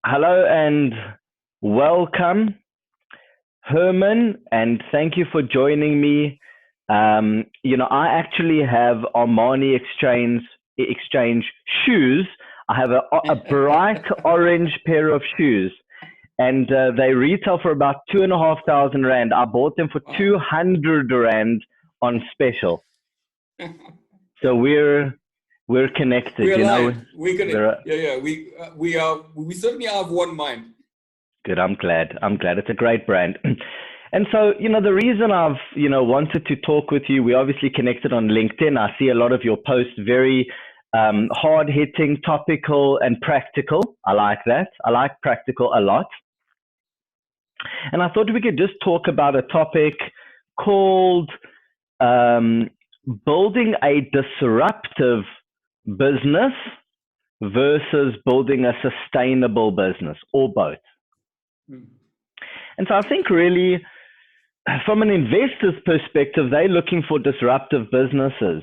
Hello and welcome, Herman, and thank you for joining me. I actually have Armani exchange shoes. I have a bright orange pair of shoes, and they retail for about 2,500 rand. I bought them for Wow. 200 rand on special. So we're connected, We're you know. aligned. We connect. We're Yeah. We certainly are of one mind. Good. I'm glad. I'm glad. It's a great brand. And so, the reason I've, wanted to talk with you, we obviously connected on LinkedIn. I see a lot of your posts, very hard hitting, topical, and practical. I like that. I like practical a lot. And I thought we could just talk about a topic called um, building a disruptive business versus building a sustainable business, or both. Hmm. And so I think really, from an investor's perspective, they're looking for disruptive businesses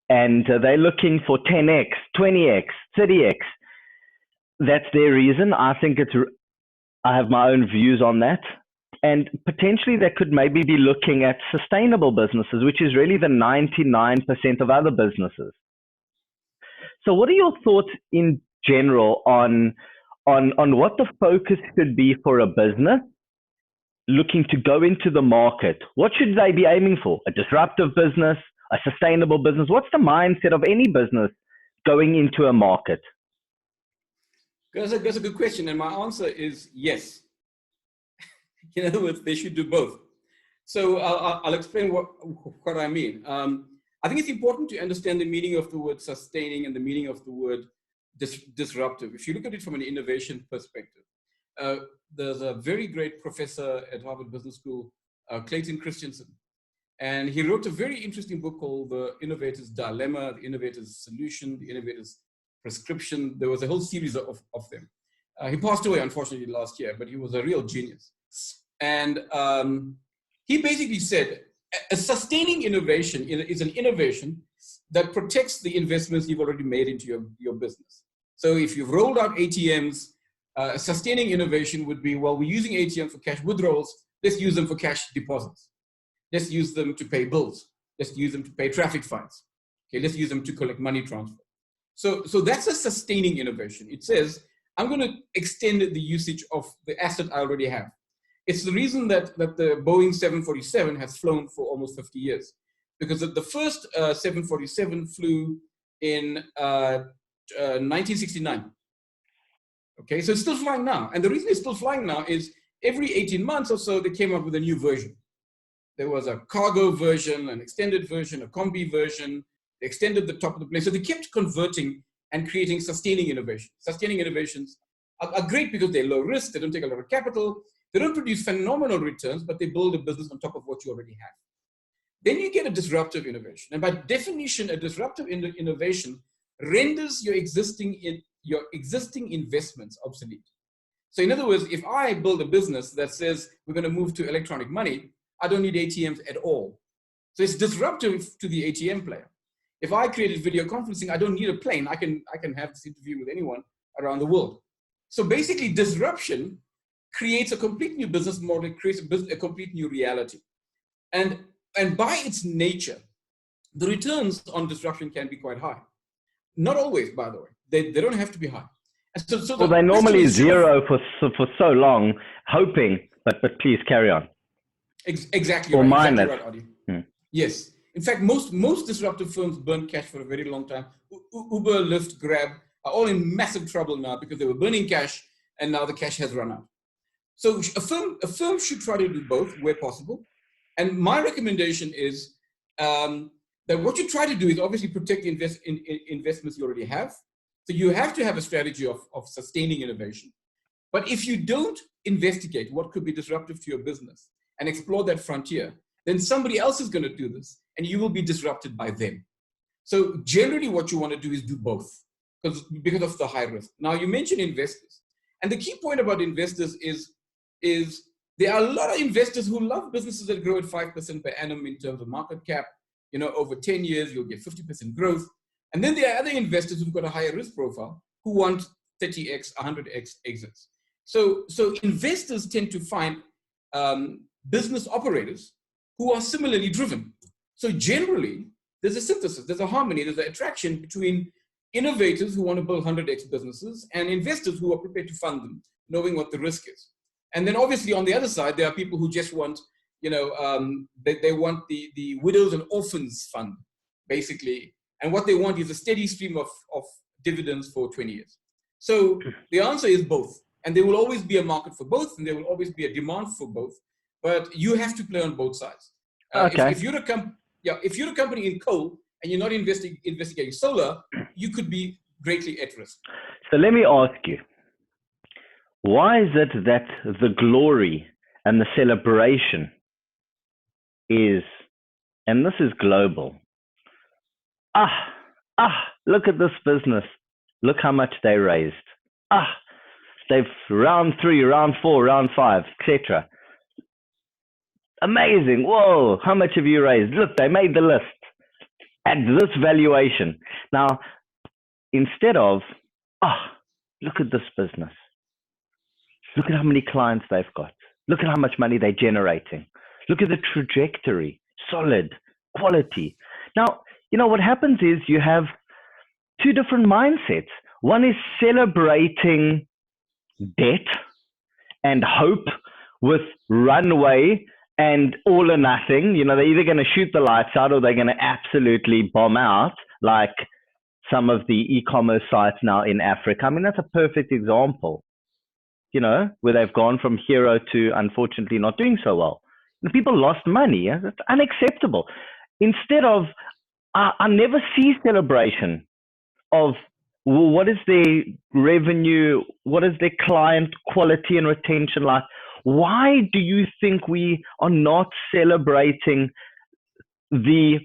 and they're looking for 10x, 20x, 30x. That's their reason. I have my own views on that. And potentially they could maybe be looking at sustainable businesses, which is really the 99% of other businesses. So what are your thoughts in general on what the focus should be for a business looking to go into the market? What should they be aiming for? A disruptive business, a sustainable business? What's the mindset of any business going into a market? That's a good question. And my answer is yes. In other words, they should do both. So I'll explain what I mean. I think it's important to understand the meaning of the word sustaining and the meaning of the word disruptive. If you look at it from an innovation perspective, there's a very great professor at Harvard Business School, Clayton Christensen, and he wrote a very interesting book called The Innovator's Dilemma, The Innovator's Solution, The Innovator's Prescription. There was a whole series of them. He passed away, unfortunately, last year, but he was a real genius. And he basically said, a sustaining innovation is an innovation that protects the investments you've already made into your business. So if you've rolled out ATMs, sustaining innovation would be, well, we're using ATMs for cash withdrawals. Let's use them for cash deposits. Let's use them to pay bills. Let's use them to pay traffic fines. Okay, let's use them to collect money transfer. So that's a sustaining innovation. It says, I'm going to extend the usage of the asset I already have. It's the reason that the Boeing 747 has flown for almost 50 years. Because the first 747 flew in 1969. Okay, so it's still flying now. And the reason it's still flying now is every 18 months or so, they came up with a new version. There was a cargo version, an extended version, a combi version. They extended the top of the plane. So they kept converting and creating sustaining innovation. Sustaining innovations are great because they're low risk. They don't take a lot of capital. They don't produce phenomenal returns, but they build a business on top of what you already have. Then you get a disruptive innovation. And by definition, a disruptive innovation renders your existing investments obsolete. So in other words, if I build a business that says we're going to move to electronic money, I don't need ATMs at all. So it's disruptive to the ATM player. If I created video conferencing, I don't need a plane. I can have this interview with anyone around the world. So basically, disruption creates a complete new business model, it creates a complete new reality. And by its nature, the returns on disruption can be quite high. Not always, by the way. They don't have to be high. And so well, they're normally zero for so long, hoping, but please carry on. Exactly or right. Minus. Exactly right, Adi. Yes. In fact, most disruptive firms burn cash for a very long time. Uber, Lyft, Grab are all in massive trouble now because they were burning cash and now the cash has run out. So a firm should try to do both where possible. And my recommendation is that what you try to do is obviously protect the investments you already have. So you have to have a strategy of sustaining innovation. But if you don't investigate what could be disruptive to your business and explore that frontier, then somebody else is going to do this and you will be disrupted by them. So generally what you want to do is do both because of the high risk. Now you mentioned investors. And the key point about investors is there are a lot of investors who love businesses that grow at 5% per annum in terms of market cap. Over 10 years, you'll get 50% growth. And then there are other investors who've got a higher risk profile who want 30x, 100x exits. So investors tend to find business operators who are similarly driven. So generally, there's a synthesis, there's a harmony, there's an attraction between innovators who want to build 100x businesses and investors who are prepared to fund them, knowing what the risk is. And then obviously on the other side, there are people who just want, they want the widows and orphans fund, basically. And what they want is a steady stream of dividends for 20 years. So the answer is both. And there will always be a market for both, and there will always be a demand for both. But you have to play on both sides. Okay. If you're a company in coal and you're not investigating solar, you could be greatly at risk. So let me ask you, why is it that the glory and the celebration is, and this is global, look at this business, look how much they raised, they've round 3, round 4, round 5, etc. Amazing, whoa, how much have you raised? Look, they made the list at this valuation. Now, instead of, look at this business. Look at how many clients they've got. Look at how much money they're generating. Look at the trajectory, solid, quality. Now, what happens is you have two different mindsets. One is celebrating debt and hope with runway and all or nothing. They're either going to shoot the lights out or they're going to absolutely bomb out, like some of the e-commerce sites now in Africa. I mean, that's a perfect example, where they've gone from hero to unfortunately not doing so well. People lost money. That's unacceptable. Instead of, I never see celebration of, well, what is their revenue? What is their client quality and retention like? Why do you think we are not celebrating the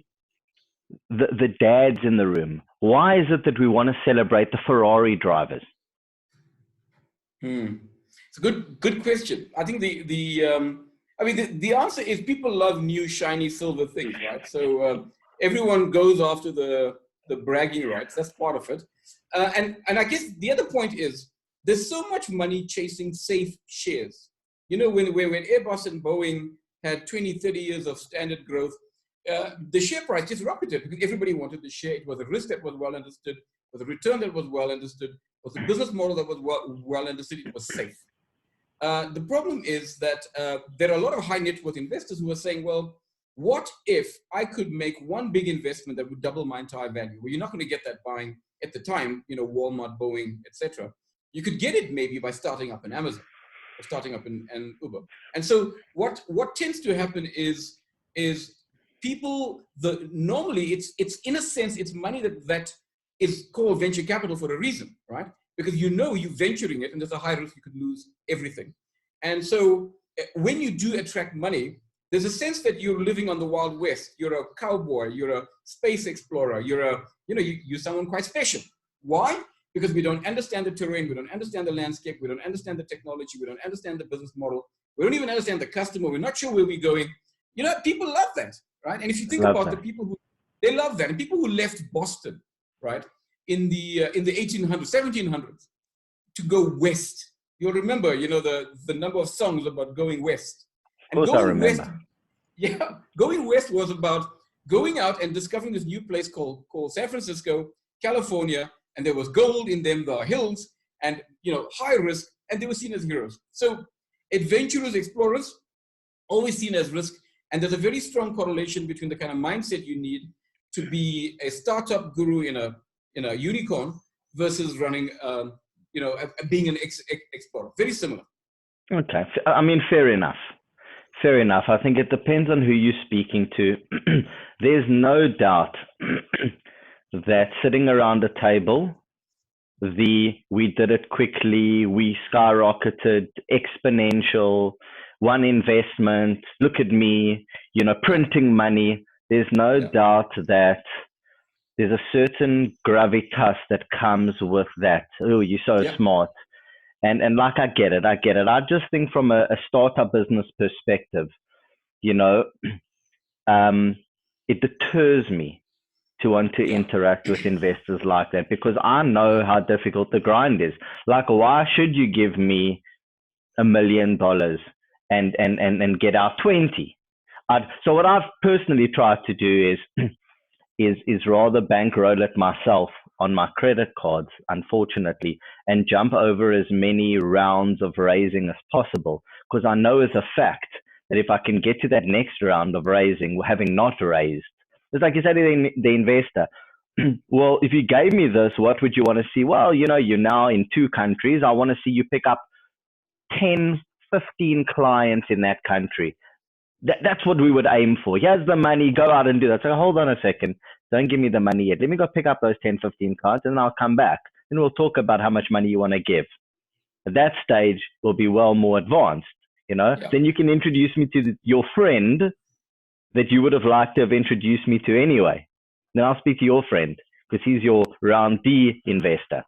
dads in the room? Why is it that we want to celebrate the Ferrari drivers? It's a good question. I think the answer is people love new shiny silver things, right? So everyone goes after the bragging rights. That's part of it. And I guess the other point is there's so much money chasing safe shares. When Airbus and Boeing had 20, 30 years of standard growth, the share price just rocketed because everybody wanted the share. It was a risk that was well understood, it was a return that was well understood, it was a business model that was well understood, it was safe. The problem is that there are a lot of high net worth investors who are saying, well, what if I could make one big investment that would double my entire value? Well, you're not going to get that buying at the time, Walmart, Boeing, etc. You could get it maybe by starting up an Amazon or starting up an Uber. And so what tends to happen is people, normally it's in a sense, it's money that is called venture capital for a reason, right? Because you're venturing it and there's a high risk you could lose everything. And so when you do attract money, there's a sense that you're living on the Wild West. You're a cowboy, you're a space explorer, you're someone quite special. Why? Because we don't understand the terrain, we don't understand the landscape, we don't understand the technology, we don't understand the business model, we don't even understand the customer, we're not sure where we're going. People love that, right? And if you think about the people they love that, and people who left Boston, right, in the 1800s, 1700s, to go west. You'll remember, the number of songs about going west. And of course, I remember. Going west was about going out and discovering this new place called San Francisco, California, and there was gold in them, the hills, and high risk, and they were seen as heroes. So adventurous explorers, always seen as risk, and there's a very strong correlation between the kind of mindset you need to be a startup guru in a unicorn versus running, being an explorer. Very similar. Okay, I mean, fair enough. Fair enough. I think it depends on who you're speaking to. There's no doubt that sitting around a table, we did it quickly, we skyrocketed, exponential, one investment, look at me, printing money. There's no doubt that there's a certain gravitas that comes with that. Oh, you're so smart. And like, I get it. I just think from a startup business perspective, it deters me to want to interact with investors like that, because I know how difficult the grind is. Like, why should you give me $1 million and get out 20. So what I've personally tried to do is rather bankroll it myself on my credit cards, unfortunately, and jump over as many rounds of raising as possible, because I know as a fact that if I can get to that next round of raising, having not raised, it's like you say to the investor, well, if you gave me this, what would you want to see? Well, you're now in 2 countries. I want to see you pick up 10, 15 clients in that country. That's what we would aim for. Here's the money, go out and do that. So hold on a second. Don't give me the money yet. Let me go pick up those 10, 15 cards and then I'll come back. Then we'll talk about how much money you want to give. At that stage, we'll be well more advanced, Yeah. Then you can introduce me to your friend that you would have liked to have introduced me to anyway. Then I'll speak to your friend because he's your round D investor.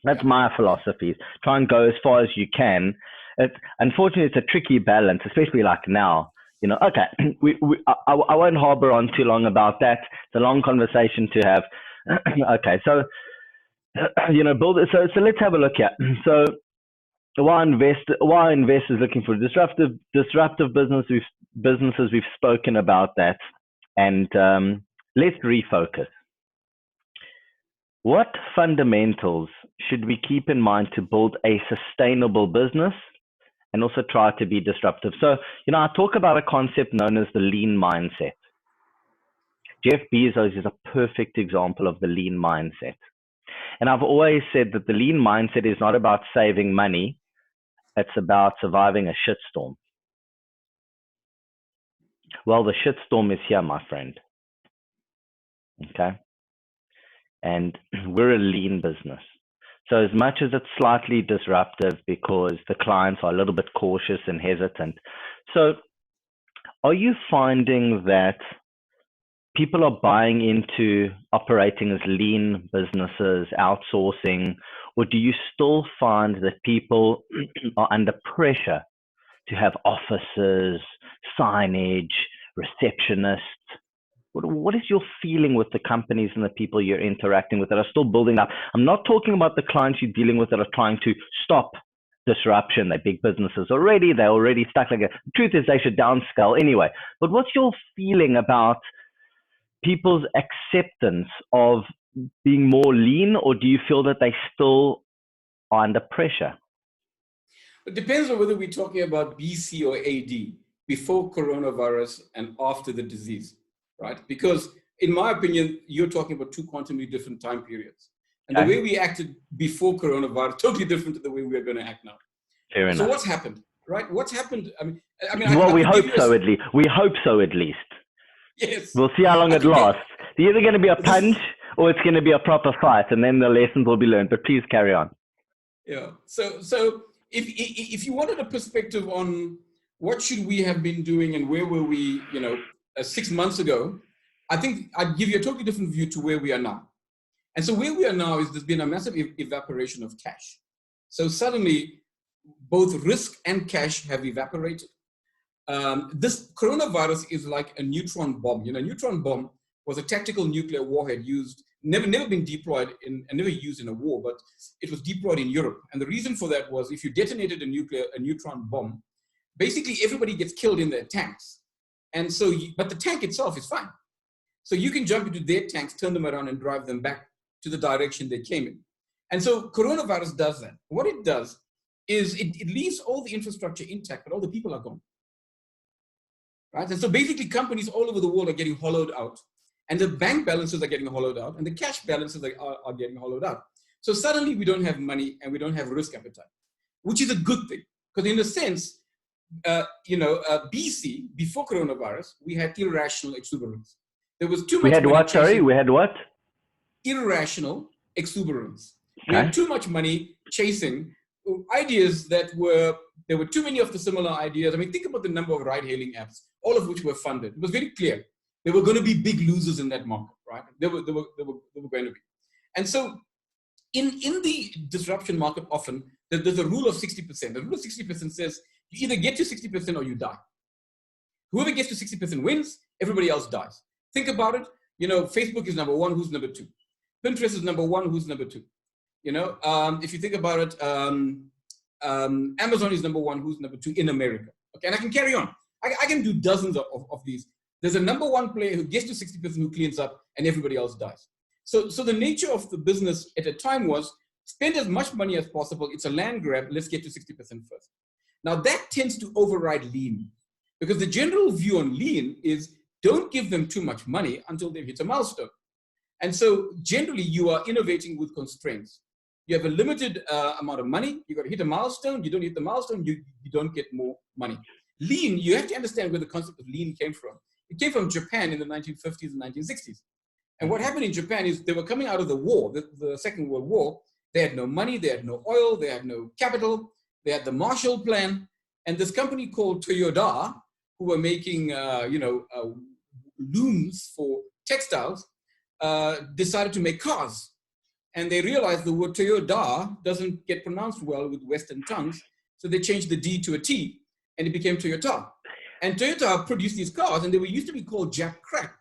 That's my philosophy. Try and go as far as you can. Unfortunately, it's a tricky balance, especially like now. Okay, I won't harbor on too long about that. It's a long conversation to have. Okay, so build it. So let's have a look here. So why investors looking for disruptive businesses? We've spoken about that, and let's refocus. What fundamentals should we keep in mind to build a sustainable business and also try to be disruptive? So, I talk about a concept known as the lean mindset. Jeff Bezos is a perfect example of the lean mindset. And I've always said that the lean mindset is not about saving money. It's about surviving a shitstorm. Well, the shitstorm is here, my friend. Okay. And we're a lean business. So as much as it's slightly disruptive because the clients are a little bit cautious and hesitant. So are you finding that people are buying into operating as lean businesses, outsourcing, or do you still find that people are under pressure to have offices, signage, receptionists? What is your feeling with the companies and the people you're interacting with that are still building up? I'm not talking about the clients you're dealing with that are trying to stop disruption. They're big businesses already. They're already stuck. The truth is they should downscale anyway. But what's your feeling about people's acceptance of being more lean, or do you feel that they still are under pressure? It depends on whether we're talking about BC or AD, before coronavirus and after the disease. Right? Because in my opinion, you're talking about 2 quantumly different time periods. And the way we acted before coronavirus, totally different to the way we're going to act now. Fair enough. So what's happened, right? What's happened? We hope so at least. We hope so at least. Yes. We'll see how long it lasts. It's either going to be a punch or it's going to be a proper fight, and then the lessons will be learned. But please carry on. Yeah. So if you wanted a perspective on what should we have been doing and where were we, 6 months ago, I think I'd give you a totally different view to where we are now. And so where we are now is there's been a massive evaporation of cash. So suddenly, both risk and cash have evaporated. This coronavirus is like a neutron bomb. A neutron bomb was a tactical nuclear warhead never been deployed and never used in a war, but it was deployed in Europe. And the reason for that was if you detonated a neutron bomb, basically everybody gets killed in their tanks. And so, but the tank itself is fine. So you can jump into their tanks, turn them around and drive them back to the direction they came in. And so coronavirus does that. What it does is it leaves all the infrastructure intact, but all the people are gone. Right? And so basically companies all over the world are getting hollowed out, and the bank balances are getting hollowed out, and the cash balances are getting hollowed out. So suddenly we don't have money and we don't have risk appetite, which is a good thing. Because in a sense, BC, before coronavirus, we had irrational exuberance. There was too much money. We had what? Irrational exuberance. Okay. We had too much money chasing ideas there were too many of the similar ideas. I mean, think about the number of ride-hailing apps, all of which were funded. It was very clear. There were going to be big losers in that market, right? There were going to be. And so in the disruption market, often, there's a rule of 60%. The rule of 60% says you either get to 60% or you die. Whoever gets to 60% wins, everybody else dies. Think about it. Facebook is number 1, who's number 2? Pinterest is number 1, who's number 2? If you think about it, Amazon is number one, who's number two in America. Okay, and I can carry on. I can do dozens of these. There's a number one player who gets to 60%, who cleans up, and everybody else dies. So the nature of the business at a time was spend as much money as possible. It's a land grab. Let's get to 60% first. Now that tends to override lean, because the general view on lean is don't give them too much money until they've hit a milestone. And so generally you are innovating with constraints. You have a limited amount of money. You got to hit a milestone. You don't hit the milestone, you don't get more money. Lean, you have to understand where the concept of lean came from. It came from Japan in the 1950s and 1960s. And what happened in Japan is they were coming out of the war, the Second World War. They had no money, they had no oil, they had no capital, they had the Marshall Plan. And this company called Toyota, who were making looms for textiles, decided to make cars. And they realized the word Toyota doesn't get pronounced well with Western tongues. So they changed the D to a T, and it became Toyota. And Toyota produced these cars, and they were used to be called Jack Crap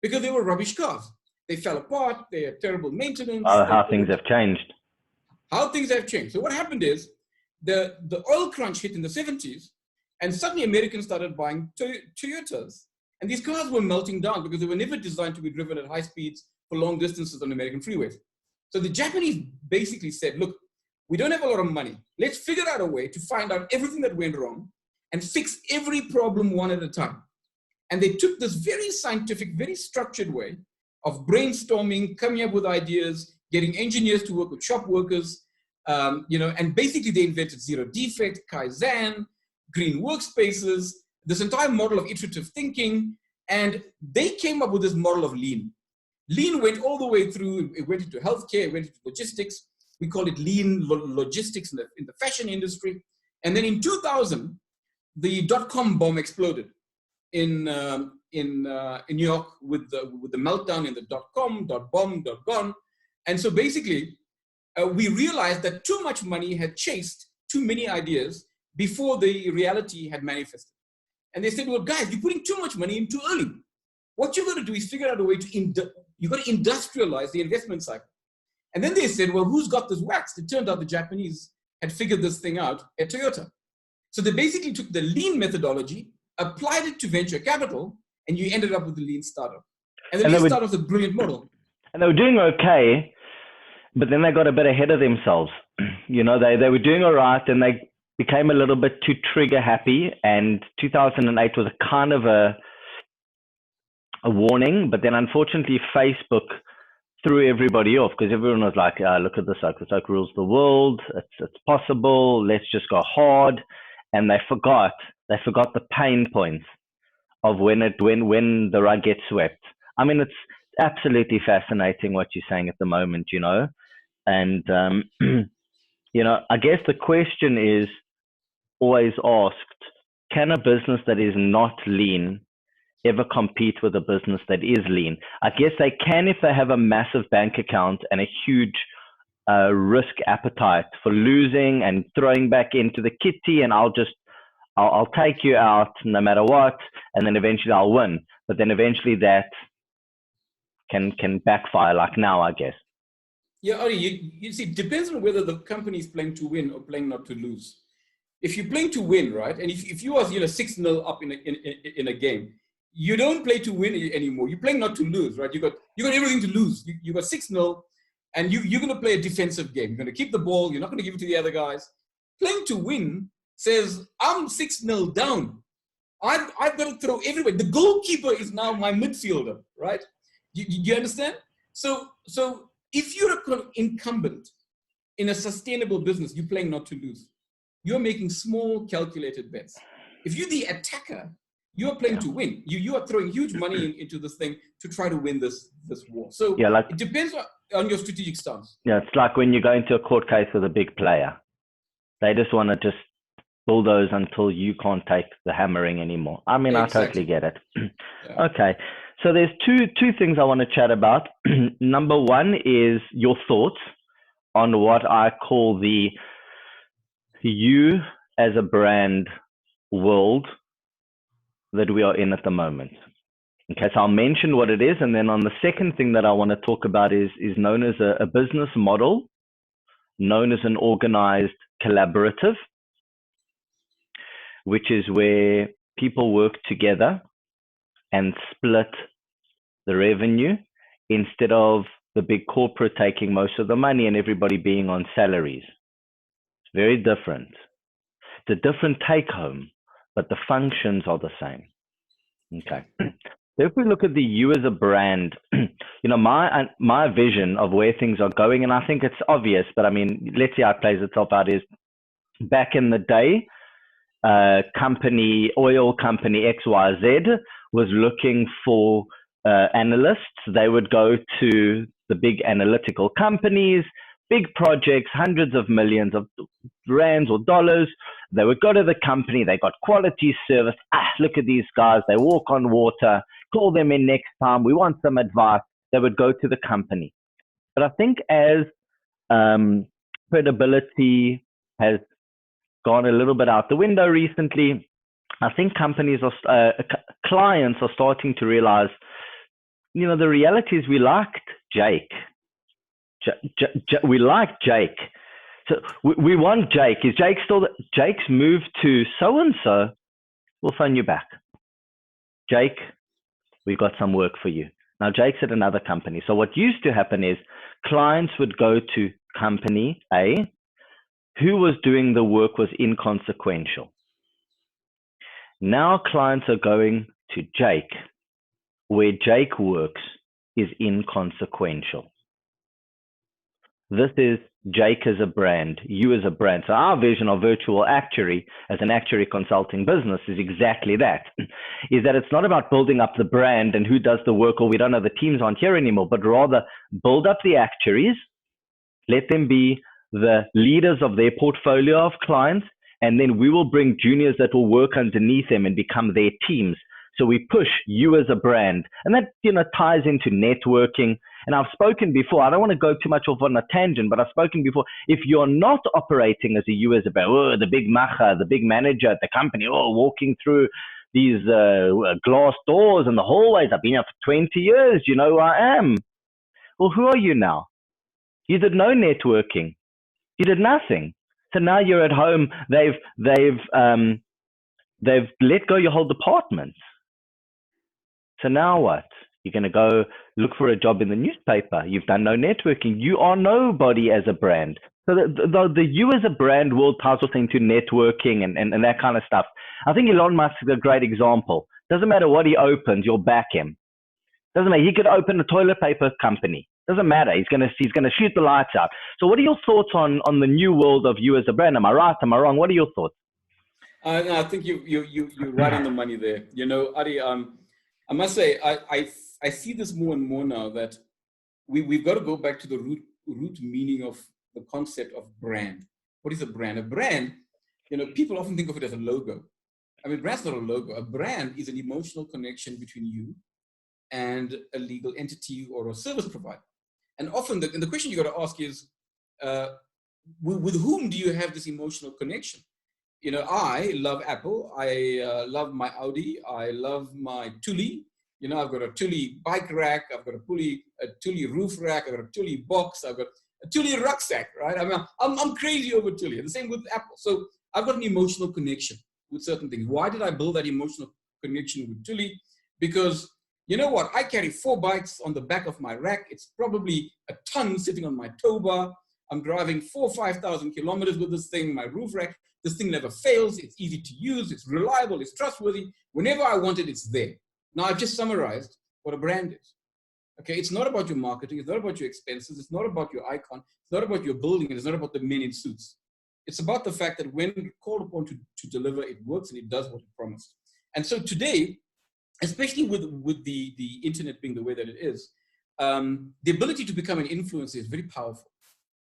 because they were rubbish cars. They fell apart, they had terrible maintenance. How things have changed. How things have changed. So what happened is the oil crunch hit in the 70s, and suddenly Americans started buying Toyotas. And these cars were melting down because they were never designed to be driven at high speeds for long distances on American freeways. So the Japanese basically said, look, we don't have a lot of money. Let's figure out a way to find out everything that went wrong and fix every problem one at a time. And they took this very scientific, very structured way of brainstorming, coming up with ideas, getting engineers to work with shop workers, and basically they invented zero defect, Kaizen, green workspaces, this entire model of iterative thinking, and they came up with this model of lean. Lean went all the way through, it went into healthcare, it went into logistics. We call it lean logistics in the fashion industry. And then in 2000, the dot-com bomb exploded in New York with the meltdown in the dot-com, dot-bomb, dot-gone. And so basically, we realized that too much money had chased too many ideas before the reality had manifested. And they said, well, guys, you're putting too much money in too early. What you've got to do is figure out a way to, you've got to industrialize the investment cycle. And then they said, well, who's got this wax? It turned out the Japanese had figured this thing out at Toyota. So they basically took the lean methodology, applied it to venture capital, and you ended up with the lean startup. And the lean startup is a brilliant model. And they were doing okay, but then they got a bit ahead of themselves. They were doing all right, and they became a little bit too trigger happy. And 2008 was a kind of a warning, but then unfortunately Facebook threw everybody off because everyone was like, look at this, the rules the world, it's possible, let's just go hard. And they forgot the pain points of when the rug gets swept. I mean, it's absolutely fascinating what you're saying at the moment, and I guess the question is always asked, can a business that is not lean ever compete with a business that is lean? I guess they can if they have a massive bank account and a huge risk appetite for losing and throwing back into the kitty, and I'll take you out no matter what, and then eventually I'll win. But then eventually that can backfire, like now, I guess. Yeah, Ari, you see, it depends on whether the company is playing to win or playing not to lose. If you're playing to win, right, and if you are 6-0 up in a game, you don't play to win anymore. You're playing not to lose, right? You got everything to lose. You got 6-0, and you're going to play a defensive game. You're going to keep the ball. You're not going to give it to the other guys. Playing to win says, I'm 6-0 down. I've got to throw everywhere. The goalkeeper is now my midfielder, right? You understand? So if you're an incumbent in a sustainable business, you're playing not to lose. You're making small calculated bets. If you're the attacker, you're playing to win. You are throwing huge money into this thing to try to win this war. So it depends on your strategic stance. Yeah, it's like when you go into a court case with a big player. They just want to just bulldoze until you can't take the hammering anymore. I mean, exactly. I totally get it. Yeah. Okay. So there's two things I want to chat about. Number one is your thoughts on what I call the you as a brand world that we are in at the moment. Okay, so I'll mention what it is, and then on the second thing that I want to talk about is known as a business model, known as an organized collaborative, which is where people work together and split the revenue instead of the big corporate taking most of the money and everybody being on salaries. It's very different. It's a different take home, but the functions are the same. Okay. So if we look at the you as a brand, my vision of where things are going, and I think it's obvious, but I mean, let's see how it plays itself out, is back in the day, oil company XYZ was looking for analysts. They would go to the big analytical companies, big projects, hundreds of millions of rands or dollars. They would go to the company. They got quality service. Look at these guys. They walk on water. Call them in next time. We want some advice. They would go to the company. But I think as credibility has gone a little bit out the window recently, I think clients are starting to realize, the reality is we liked Jake. We like Jake. So we want Jake. Is Jake still? Jake's moved to so-and-so. We'll phone you back. Jake, we've got some work for you. Now, Jake's at another company. So what used to happen is clients would go to company A. Who was doing the work was inconsequential. Now clients are going to Jake. Where Jake works is inconsequential. This is Jake as a brand, you as a brand. So our vision of Virtual Actuary as an actuary consulting business is exactly that, is that it's not about building up the brand and who does the work, or we don't know, the teams aren't here anymore, but rather build up the actuaries, let them be the leaders of their portfolio of clients, and then we will bring juniors that will work underneath them and become their teams. So we push you as a brand, and that ties into networking. And I've spoken before. I don't want to go too much off on a tangent, but I've spoken before. If you're not operating as a you as a brand, the big macher, the big manager at the company, walking through these glass doors and the hallways. I've been here for 20 years. You know who I am. Well, who are you now? You did no networking. You did nothing. So now you're at home. They've let go your whole department. So now what? You're going to go look for a job in the newspaper. You've done no networking. You are nobody as a brand. So the you as a brand world ties also into networking and that kind of stuff. I think Elon Musk is a great example. Doesn't matter what he opens, you'll back him. Doesn't matter. He could open a toilet paper company. Doesn't matter. He's going to shoot the lights out. So what are your thoughts on the new world of you as a brand? Am I right? Am I wrong? What are your thoughts? No, I think you're right on the money there. Adi, I must say, I see this more and more now, that we've got to go back to the root meaning of the concept of brand. What is a brand? A brand, people often think of it as a logo. I mean, brand's not a logo. A brand is an emotional connection between you and a legal entity or a service provider. And often the question you got to ask is, with whom do you have this emotional connection? I love Apple. I love my Audi. I love my Thule. I've got a Thule bike rack. I've got a Thule roof rack. I've got a Thule box. I've got a Thule rucksack, right? I mean, I'm crazy over Thule. The same with Apple. So I've got an emotional connection with certain things. Why did I build that emotional connection with Thule? Because you know what? I carry 4 bikes on the back of my rack. It's probably a ton sitting on my tow bar. I'm driving 4,000 or 5,000 kilometers with this thing, my roof rack. This thing never fails. It's easy to use. It's reliable. It's trustworthy. Whenever I want it, it's there. Now, I've just summarized what a brand is. Okay, it's not about your marketing. It's not about your expenses. It's not about your icon. It's not about your building. And it's not about the men in suits. It's about the fact that when called upon to deliver, it works and it does what it promised. And so today, especially with the internet being the way that it is, the ability to become an influencer is very powerful.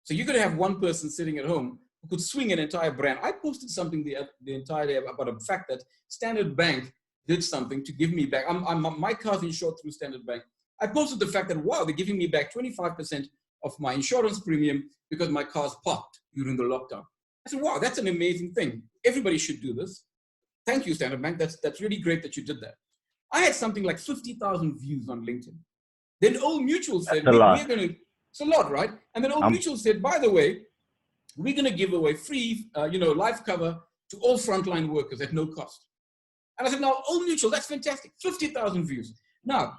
So you're going to have one person sitting at home who could swing an entire brand. I posted something the entire day about the fact that Standard Bank did something to give me back. My car's insured through Standard Bank. I posted the fact that, wow, they're giving me back 25% of my insurance premium because my car's parked during the lockdown. I said, wow, that's an amazing thing. Everybody should do this. Thank you, Standard Bank. That's really great that you did that. I had something like 50,000 views on LinkedIn. Then Old Mutual said, it's a lot, right? And then Old Mutual said, by the way, we're going to give away free, life cover to all frontline workers at no cost. And I said, now, Old Mutual, that's fantastic, 50,000 views. Now,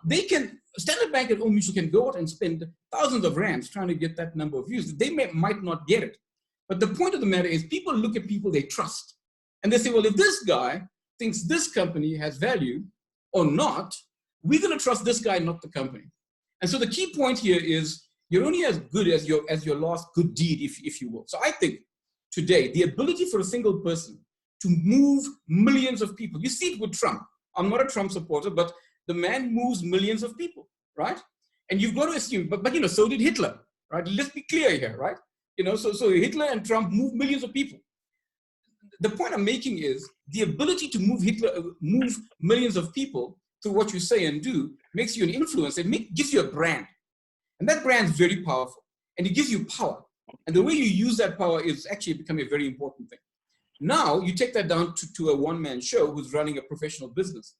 Standard Bank and Old Mutual can go out and spend thousands of rands trying to get that number of views. They might not get it. But the point of the matter is people look at people they trust. And they say, well, if this guy thinks this company has value or not, we're going to trust this guy, not the company. And so the key point here is you're only as good as your last good deed, if you will. So I think today, the ability for a single person to move millions of people. You see it with Trump. I'm not a Trump supporter, but the man moves millions of people, right? And you've got to assume, but so did Hitler, right? Let's be clear here, right? So Hitler and Trump move millions of people. The point I'm making is the ability to move millions of people through what you say and do makes you an influencer. It gives you a brand. And that brand is very powerful. And it gives you power. And the way you use that power is actually becoming a very important thing. Now, you take that down to a one-man show who's running a professional business.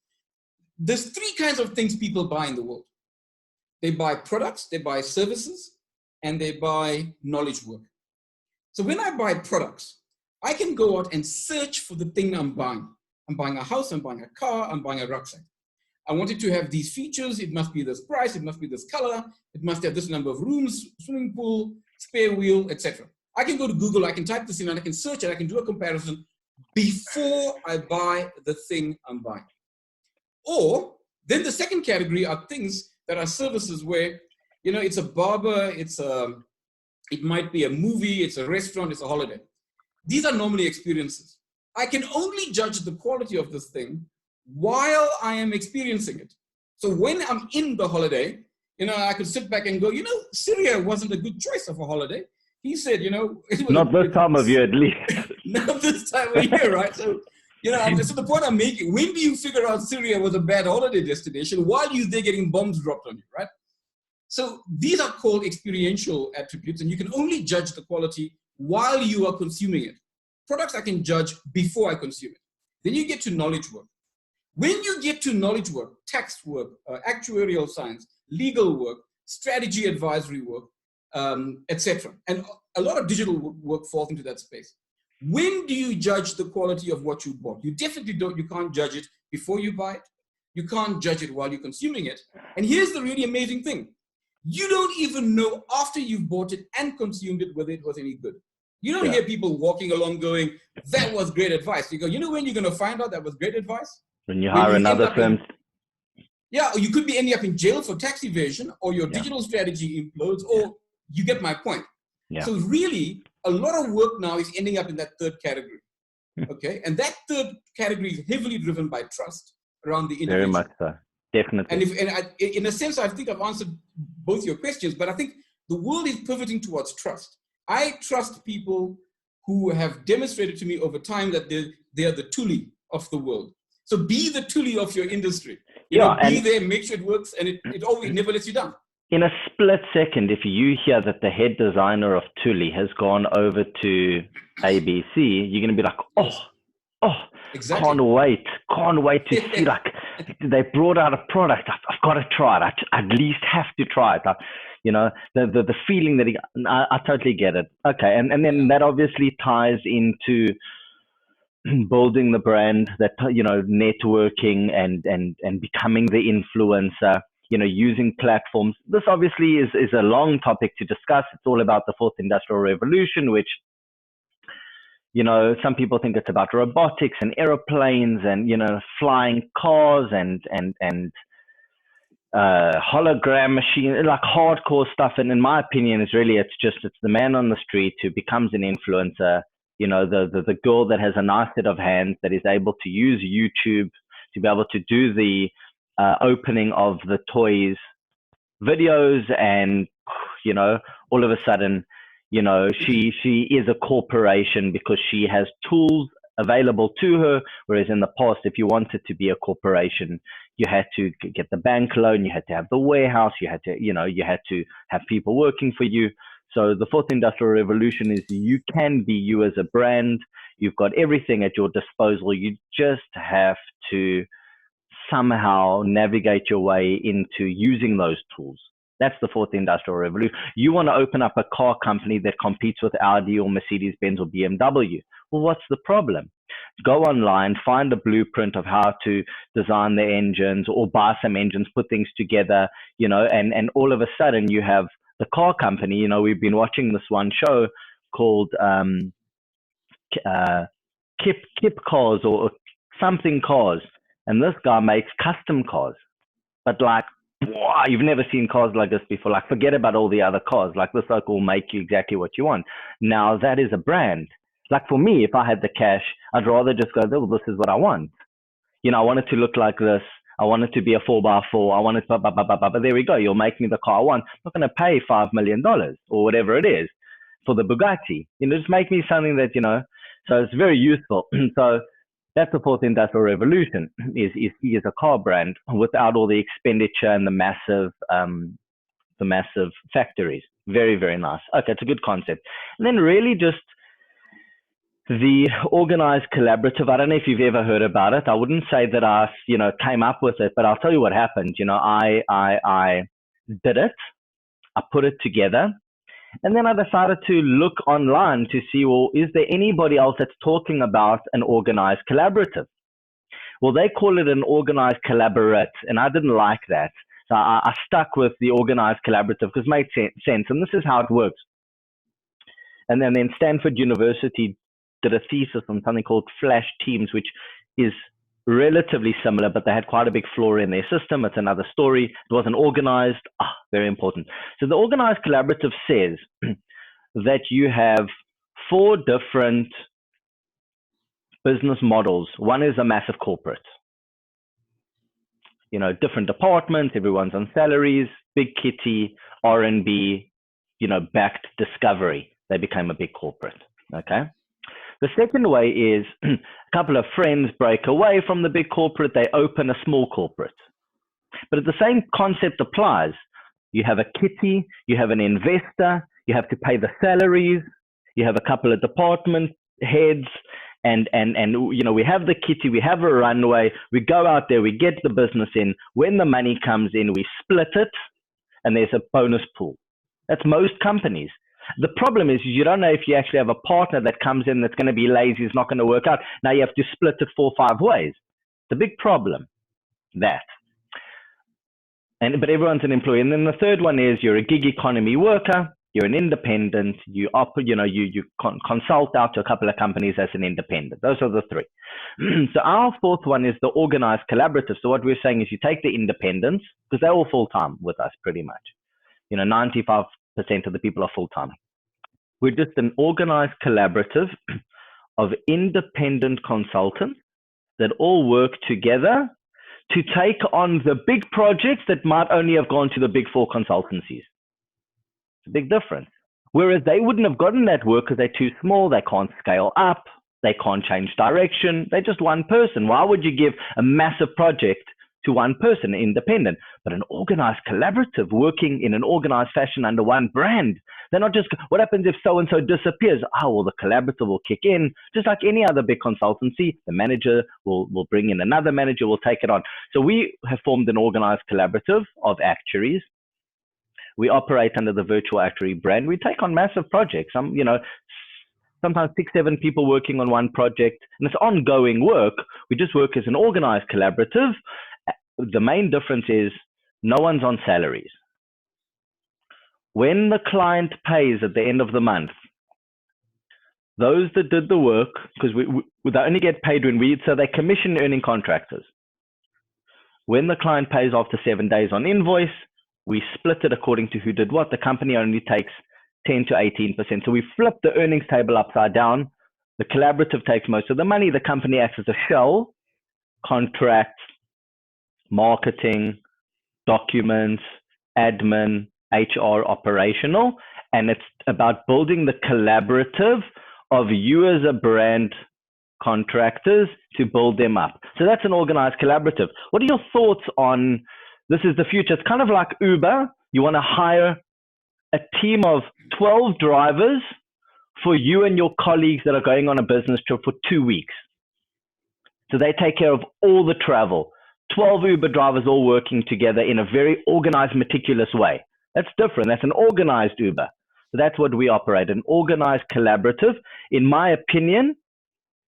There's three kinds of things people buy in the world. They buy products, they buy services, and they buy knowledge work. So when I buy products, I can go out and search for the thing I'm buying. I'm buying a house, I'm buying a car, I'm buying a rucksack. I want it to have these features, it must be this price, it must be this color, it must have this number of rooms, swimming pool, spare wheel, etc. I can go to Google, I can type this in, and I can search it, I can do a comparison before I buy the thing I'm buying. Or then the second category are things that are services where, it's a barber, it might be a movie, it's a restaurant, it's a holiday. These are normally experiences. I can only judge the quality of this thing while I am experiencing it. So when I'm in the holiday, I could sit back and go, Syria wasn't a good choice of a holiday. He said, it was not this time of year, at least. Not this time of year, right? So, so the point I'm making, when do you figure out Syria was a bad holiday destination while you're there getting bombs dropped on you, right? So these are called experiential attributes, and you can only judge the quality while you are consuming it. Products I can judge before I consume it. Then you get to knowledge work. When you get to knowledge work, tax work, actuarial science, legal work, strategy advisory work, etc. And a lot of digital work falls into that space. When do you judge the quality of what you bought? You definitely don't, you can't judge it before you buy it. You can't judge it while you're consuming it. And here's the really amazing thing. You don't even know after you've bought it and consumed it whether it was any good. You don't hear people walking along going, that was great advice. You go, when you're going to find out that was great advice? When you hire another firm. Yeah, or you could be ending up in jail for tax evasion, or your digital strategy implodes, or you get my point. Yeah. So really, a lot of work now is ending up in that third category. Okay, and that third category is heavily driven by trust around the individual. Very much so, definitely. And in a sense, I think I've answered both your questions, but I think the world is pivoting towards trust. I trust people who have demonstrated to me over time that they are the Thule of the world. So be the Thule of your industry. Be there, make sure it works, and it always never lets you down. In a split second, if you hear that the head designer of Thule has gone over to ABC, you're going to be like, exactly. Can't wait to see, like, they brought out a product. I've got to try it. I at least have to try it. Like, the feeling that I totally get it. Okay. And then that obviously ties into building the brand, that, networking and becoming the influencer, using platforms. This obviously is a long topic to discuss. It's all about the fourth industrial revolution, which, some people think it's about robotics and aeroplanes and, flying cars and hologram machine, like hardcore stuff. And in my opinion, it's the man on the street who becomes an influencer, the girl that has a nice set of hands that is able to use YouTube to be able to do the opening of the toys videos, and all of a sudden she is a corporation because she has tools available to her, whereas in the past, if you wanted to be a corporation, you had to get the bank loan, you had to have the warehouse, you had to have people working for you. So the fourth industrial revolution is you can be you as a brand. You've got everything at your disposal. You just have to somehow navigate your way into using those tools. That's the fourth industrial revolution. You want to open up a car company that competes with Audi or Mercedes-Benz or BMW. Well, what's the problem? go online, find a blueprint of how to design the engines or buy some engines, put things together, and all of a sudden you have the car company. We've been watching this one show called Kip Cars or something cars, and this guy makes custom cars, but like, wow, you've never seen cars like this before. Like, forget about all the other cars. Like, this like will make you exactly what you want. Now that is a brand. Like, for me, if I had the cash, I'd rather just go, oh, this is what I want. I want it to look like this. I want it to be a 4x4. I want it, but there we go. You'll make me the car I want. I'm not going to pay $5 million or whatever it is for the Bugatti. Just make me something that, so it's very useful. So that's the fourth industrial revolution, is a car brand without all the expenditure and the massive factories. Very, very nice. Okay, it's a good concept. And then really just the organized collaborative. I don't know if you've ever heard about it. I wouldn't say that I, came up with it, but I'll tell you what happened. I did it. I put it together. And then I decided to look online to see, well, is there anybody else that's talking about an organized collaborative? Well, they call it an organized collaborate, and I didn't like that. So I stuck with the organized collaborative because it made sense. And this is how it works. And then Stanford University did a thesis on something called Flash Teams, which is relatively similar, but they had quite a big flaw in their system. It's another story. It wasn't organized. Very important. So the organized collaborative says that you have 4 different business models. One is a massive corporate. Different departments, everyone's on salaries, big kitty, R&B, backed discovery. They became a big corporate. Okay. The second way is a couple of friends break away from the big corporate. They open a small corporate. But the same concept applies. You have a kitty, you have an investor, you have to pay the salaries, you have a couple of department heads, and we have the kitty, we have a runway, we go out there, we get the business in. When the money comes in, we split it, and there's a bonus pool. That's most companies. The problem is you don't know if you actually have a partner that comes in that's going to be lazy, is not going to work out. Now you have to split it 4 or 5 ways. It's a big problem, that. But everyone's an employee. And then the third one is you're a gig economy worker, you're an independent, you consult out to a couple of companies as an independent. Those are the 3. So our fourth one is the organized collaborative. So what we're saying is you take the independents, because they're all full-time with us pretty much. 95% of the people are full-time. We're just an organized collaborative of independent consultants that all work together to take on the big projects that might only have gone to the big 4 consultancies. It's a big difference. Whereas they wouldn't have gotten that work because they're too small, they can't scale up, they can't change direction, they're just one person. Why would you give a massive project to one person, independent? But an organized collaborative working in an organized fashion under one brand. They're not just, what happens if so-and-so disappears? Well, the collaborative will kick in. Just like any other big consultancy, the manager will bring in another manager, will take it on. So we have formed an organized collaborative of actuaries. We operate under the Virtual Actuary brand. We take on massive projects. Sometimes 6, 7 people working on one project, and it's ongoing work. We just work as an organized collaborative. The main difference is no one's on salaries. When the client pays at the end of the month, those that did the work, because they only get paid so they commission earning contractors. When the client pays after 7 days on invoice, we split it according to who did what. The company only takes 10 to 18%. So we flip the earnings table upside down. The collaborative takes most of the money. The company acts as a shell, contracts, marketing, documents, admin, HR, operational. And it's about building the collaborative of you as a brand contractors to build them up. So that's an organized collaborative. What are your thoughts on this? Is the future? It's kind of like Uber. You want to hire a team of 12 drivers for you and your colleagues that are going on a business trip for 2 weeks. So they take care of all the travel. 12 Uber drivers all working together in a very organized, meticulous way. That's different. That's an organized Uber. So that's what we operate, an organized collaborative. In my opinion,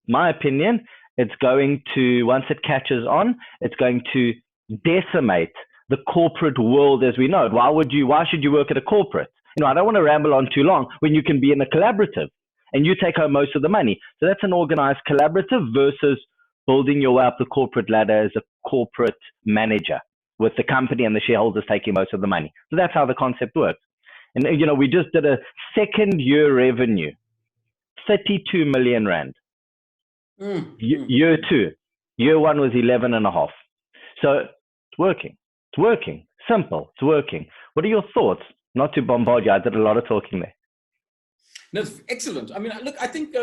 my opinion, it's going to, once it catches on, it's going to decimate the corporate world as we know it. Why should you work at a corporate? I don't want to ramble on too long when you can be in a collaborative and you take home most of the money. So that's an organized collaborative versus building your way up the corporate ladder as a corporate manager with the company and the shareholders taking most of the money. So that's how the concept works. And, we just did a second year revenue, 32 million rand. Year two. Year one was 11.5. So it's working. It's working. Simple. It's working. What are your thoughts? Not to bombard you. I did a lot of talking there. That's excellent. I mean, look, I think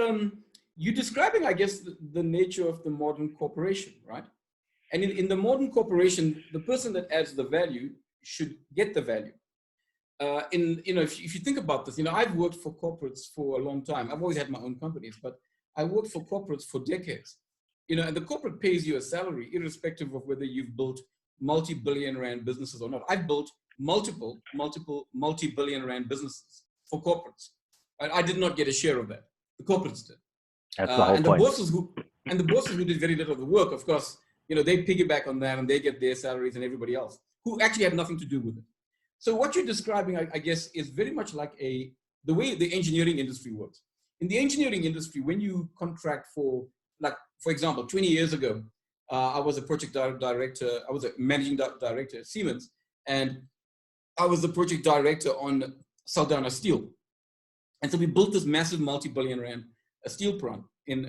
you're describing, I guess, the nature of the modern corporation, right? And in the modern corporation, the person that adds the value should get the value. If you think about this, I've worked for corporates for a long time. I've always had my own companies, but I worked for corporates for decades. And the corporate pays you a salary irrespective of whether you've built multi-billion rand businesses or not. I've built multiple multi-billion rand businesses for corporates. I did not get a share of that. The corporates did. That's the whole and point. The bosses who did very little of the work, of course, they piggyback on that and they get their salaries and everybody else who actually had nothing to do with it. So what you're describing, I guess, is very much like the way the engineering industry works. In the engineering industry, when you contract for example, 20 years ago, I was a project director. I was a managing director at Siemens, and I was the project director on Saldanha Steel. And so we built this massive multi-billion rand steel plant in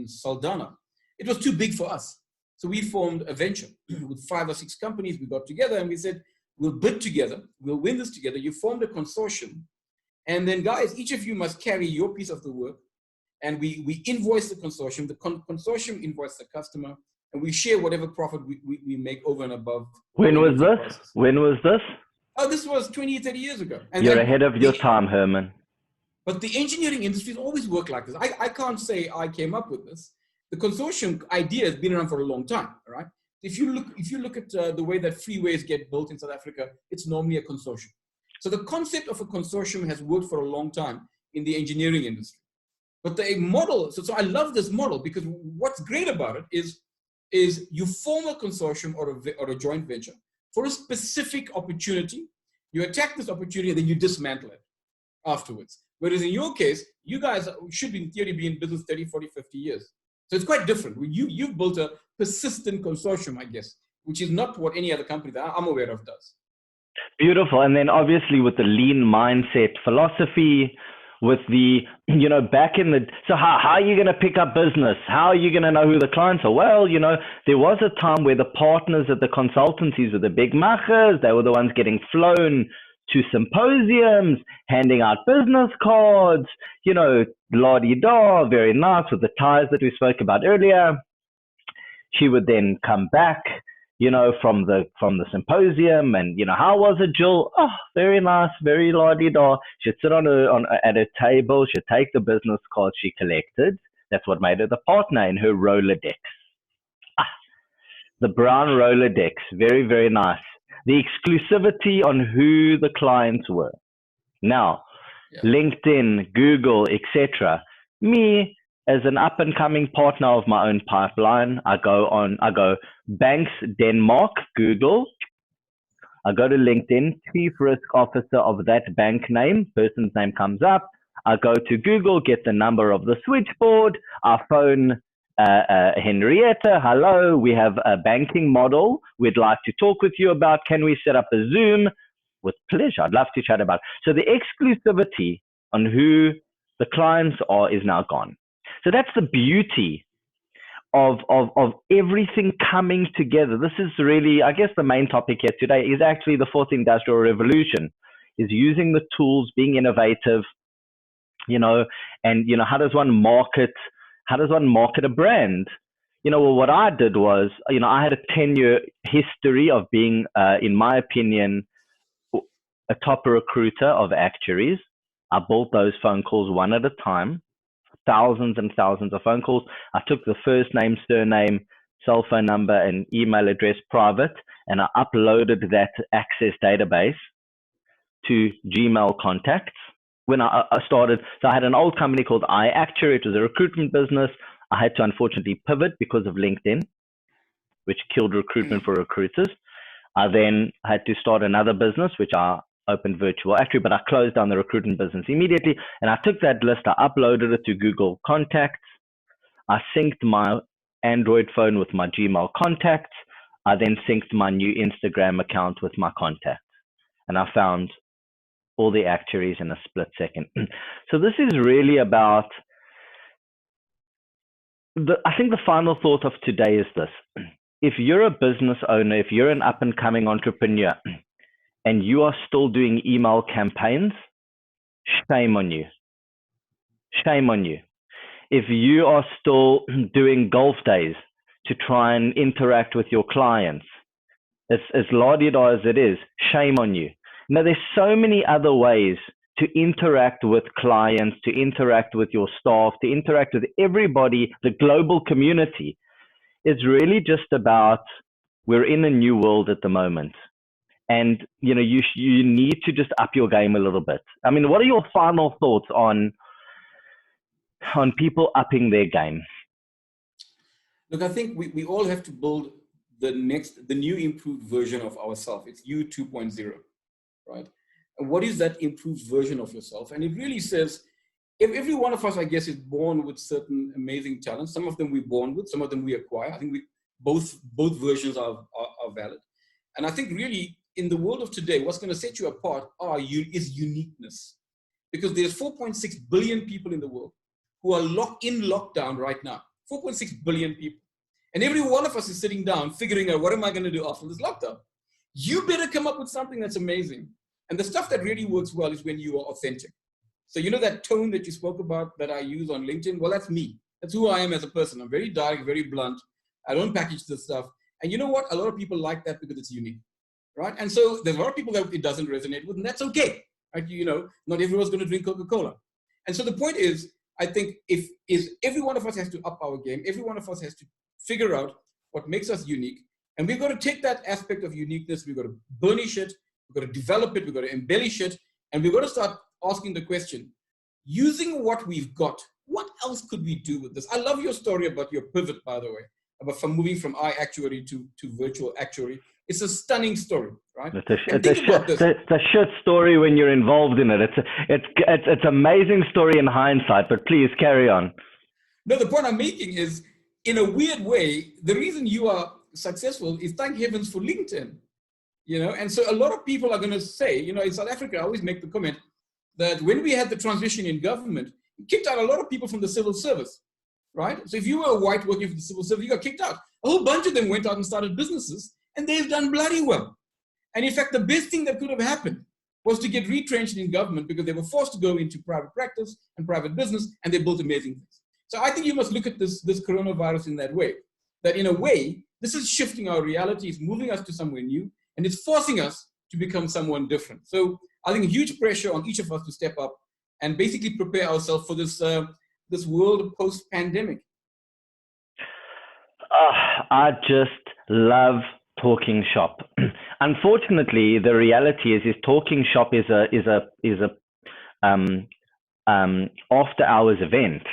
Saldanha. It was too big for us. So we formed a venture with 5 or 6 companies. We got together and we said, we'll bid together. We'll win this together. You formed a consortium. And then, guys, each of you must carry your piece of the work. And we invoice the consortium. The consortium invoices the customer. And we share whatever profit we make over and above. When was this? When was this? Oh, this was 20, 30 years ago. And you're ahead of your time, Herman. But the engineering industry has always worked like this. I can't say I came up with this. The consortium idea has been around for a long time, right? If you look at the way that freeways get built in South Africa, it's normally a consortium. So the concept of a consortium has worked for a long time in the engineering industry. But the model, so I love this model because what's great about it is you form a consortium or a joint venture for a specific opportunity. You attack this opportunity and then you dismantle it afterwards. Whereas in your case, you guys should in theory be in business 30, 40, 50 years. So it's quite different. You've built a persistent consortium, I guess, which is not what any other company that I'm aware of does. Beautiful. And then obviously with the lean mindset philosophy, with the, back in the, so how are you going to pick up business? How are you going to know who the clients are? Well, there was a time where the partners at the consultancies were the big machers. They were the ones getting flown to symposiums, handing out business cards, la-di-da, very nice with the ties that we spoke about earlier. She would then come back, from the symposium and, how was it, Jill? Oh, very nice, very la-di-da. She'd sit at a table. She'd take the business cards she collected. That's what made her the partner in her Rolodex. The brown Rolodex, very, very nice. The exclusivity on who the clients were. Now, LinkedIn, Google, etc. Me, as an up-and-coming partner of my own pipeline, I go Banks Denmark, Google. I go to LinkedIn, Chief Risk Officer of that bank name, person's name comes up. I go to Google, get the number of the switchboard. I phone Henrietta, hello, we have a banking model we'd like to talk with you about. Can we set up a Zoom? With pleasure. I'd love to chat about it. So the exclusivity on who the clients are is now gone. So that's the beauty of everything coming together. This is really, I guess the main topic here today is actually the 4th Industrial Revolution, is using the tools, being innovative, and how does one market a brand? What I did was, I had a 10-year history of being, in my opinion, a top recruiter of actuaries. I built those phone calls one at a time, thousands and thousands of phone calls. I took the first name, surname, cell phone number, and email address private, and I uploaded that Access database to Gmail contacts. When I started, so I had an old company called iActuary. It was a recruitment business. I had to unfortunately pivot because of LinkedIn, which killed recruitment for recruiters. I then had to start another business, which I opened Virtual Actuary, but I closed down the recruitment business immediately. And I took that list, I uploaded it to Google Contacts. I synced my Android phone with my Gmail contacts. I then synced my new Instagram account with my contacts. And I found all the actuaries in a split second. So this is really about, I think the final thought of today is this. If you're a business owner, if you're an up and coming entrepreneur, and you are still doing email campaigns, shame on you. Shame on you. If you are still doing golf days to try and interact with your clients, as la-di-da as it is, shame on you. Now, there's so many other ways to interact with clients, to interact with your staff, to interact with everybody, the global community. It's really just about, we're in a new world at the moment. And, you know, you need to just up your game a little bit. I mean, what are your final thoughts on people upping their game? Look, I think we all have to build the new improved version of ourselves. It's you 2.0, right? And what is that improved version of yourself? And it really says, if every one of us, I guess, is born with certain amazing talents. Some of them we're born with, some of them we acquire. I think both versions are valid. And I think really in the world of today, what's going to set you apart is uniqueness. Because there's 4.6 billion people in the world who are in lockdown right now. 4.6 billion people. And every one of us is sitting down figuring out, what am I going to do after this lockdown? You better come up with something that's amazing. And the stuff that really works well is when you are authentic. So you know that tone that you spoke about that I use on LinkedIn? Well, that's me. That's who I am as a person. I'm very direct, very blunt. I don't package this stuff. And you know what? A lot of people like that because it's unique, right? And so there's a lot of people that it doesn't resonate with, and that's okay. Right? You know, not everyone's going to drink Coca-Cola. And so the point is, I think every one of us has to up our game. Every one of us has to figure out what makes us unique. And we've got to take that aspect of uniqueness. We've got to burnish it. We've got to develop it. We've got to embellish it. And we've got to start asking the question, using what we've got, what else could we do with this? I love your story about your pivot, by the way, about moving from iActuary to Virtual Actuary. It's a stunning story, right? It's a shit story when you're involved in it. It's amazing story in hindsight, but please carry on. No, the point I'm making is, in a weird way, the reason you are successful is thank heavens for LinkedIn, you know? And so a lot of people are going to say, you know, in South Africa, I always make the comment that when we had the transition in government, it kicked out a lot of people from the civil service, right? So if you were a white working for the civil service, you got kicked out. A whole bunch of them went out and started businesses, and they've done bloody well. And in fact, the best thing that could have happened was to get retrenched in government because they were forced to go into private practice and private business, and they built amazing things. So I think you must look at this coronavirus in that way, that in a way, this is shifting our reality, it's moving us to somewhere new, and it's forcing us to become someone different. So I think huge pressure on each of us to step up and basically prepare ourselves for this world post-pandemic. I just love talking shop. Unfortunately, the reality is talking shop is a after hours event.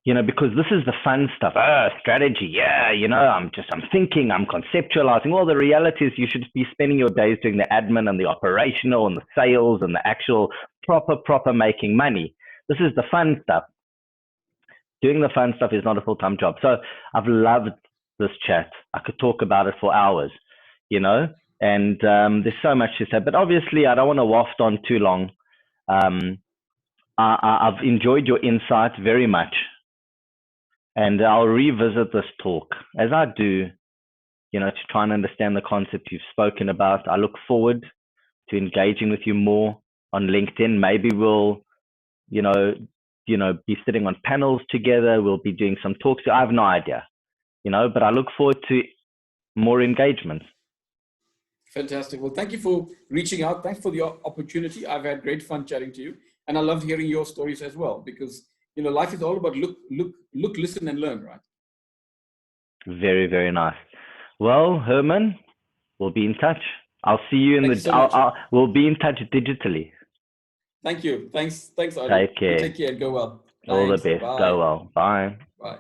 You know, because this is the fun stuff. Strategy, yeah. You know, I'm thinking, I'm conceptualizing. Well, the reality is you should be spending your days doing the admin and the operational and the sales and the actual proper making money. This is the fun stuff. Doing the fun stuff is not a full-time job. So I've loved this chat. I could talk about it for hours, you know, and there's so much to say. But obviously, I don't want to waft on too long. I've enjoyed your insight very much. And I'll revisit this talk as I do, you know, to try and understand the concept you've spoken about. I look forward to engaging with you more on LinkedIn. Maybe we'll, you know, be sitting on panels together. We'll be doing some talks. I have no idea, you know, but I look forward to more engagement. Fantastic. Well, thank you for reaching out. Thanks for the opportunity. I've had great fun chatting to you. And I loved hearing your stories as well, because you know, life is all about look, listen, and learn, right? Very, very nice. Well, Herman, we'll be in touch. I'll see you in we'll be in touch digitally. Thank you. Thanks. Take care. Take care and go well. All the Thanks. best. Go Bye. well. Bye. Bye.